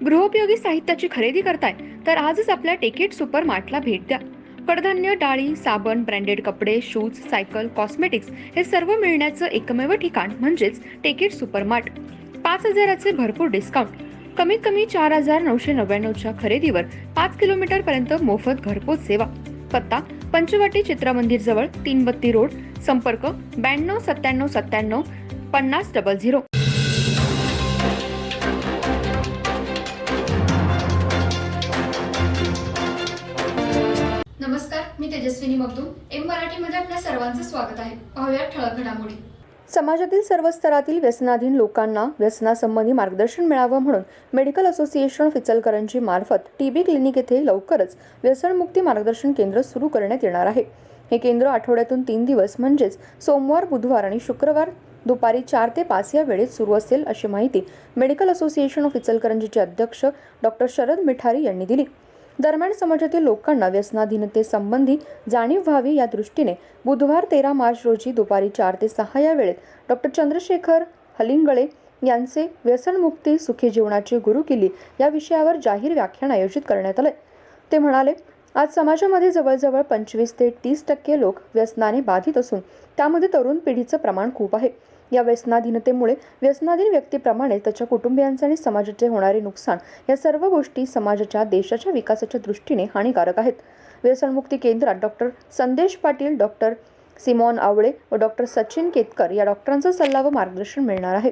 गृहोपयोगी साहित्याची खरेदी करताय तर आजच आपल्या टेकेट सुपर मार्टला भेट द्या. कडधान्य, डाळी, साबण, ब्रँडेड कपडे, शूज, सायकल, कॉस्मेटिक्स हे सर्व मिळण्याचं एकमेव ठिकाण म्हणजेच टेकेट सुपर मार्ट. 5,000चे भरपूर डिस्काउंट. कमीत कमी 4,999च्या खरेदीवर 5 किलोमीटर पर्यंत मोफत घरपोच सेवा. पत्ता पंचवटी चित्रमंदिर जवळ, 332 रोड. संपर्क 92 97 97 5000. नमस्कार, मी तेजस्विनी मगदूम. एम मराठीमध्ये आपल्या सर्वांचं स्वागत आहे. पाहूया ठळक घडामोडी. समाजातील सर्व स्तरातील व्यसनाधीन लोकांना व्यसनासंबंधी मार्गदर्शन मिळावं म्हणून मेडिकल असोसिएशन ऑफ इचलकरंजी मार्फत टीबी क्लिनिक येथे लवकरच व्यसनमुक्ती मार्गदर्शन केंद्र सुरू करण्यात येणार आहे. हे केंद्र आठवड्यातून 3 दिवस म्हणजेच सोमवार, बुधवार आणि शुक्रवार दुपारी 4 ते 5 या वेळेत सुरू असेल, अशी माहिती मेडिकल असोसिएशन ऑफ इचलकरंजीचे अध्यक्ष डॉक्टर शरद मिठारी यांनी दिली. दरम्यान समाजातील लोकांना व्यसनाधीनतेसंबंधी जाणीव व्हावी या दृष्टीने बुधवार 13 मार्च रोजी दुपारी 4 ते 6 या वेळेत डॉक्टर चंद्रशेखर हलिंगळे यांचे व्यसनमुक्ती सुखी जीवनाची गुरुकिल्ली या विषयावर जाहीर व्याख्यान आयोजित करण्यात आले. ते म्हणाले, आज समाजामध्ये जवळजवळ 25 ते 30% लोक व्यसनाने बाधित असून त्यामध्ये तरुण पिढीचं प्रमाण खूप आहे. या व्यसनाधीनतेमुळे व्यसनाधीन व्यक्तीप्रमाणे त्याच्या कुटुंबियांचे आणि समाजाचे होणारे नुकसान या सर्व गोष्टी समाजाच्या देशाच्या विकासाच्या दृष्टीने हानिकारक आहेत. व्यसनमुक्ती केंद्रात डॉक्टर संदेश पाटील, डॉक्टर सिमॉन आवळे व डॉक्टर सचिन केतकर या डॉक्टरांचा सल्ला व मार्गदर्शन मिळणार आहे.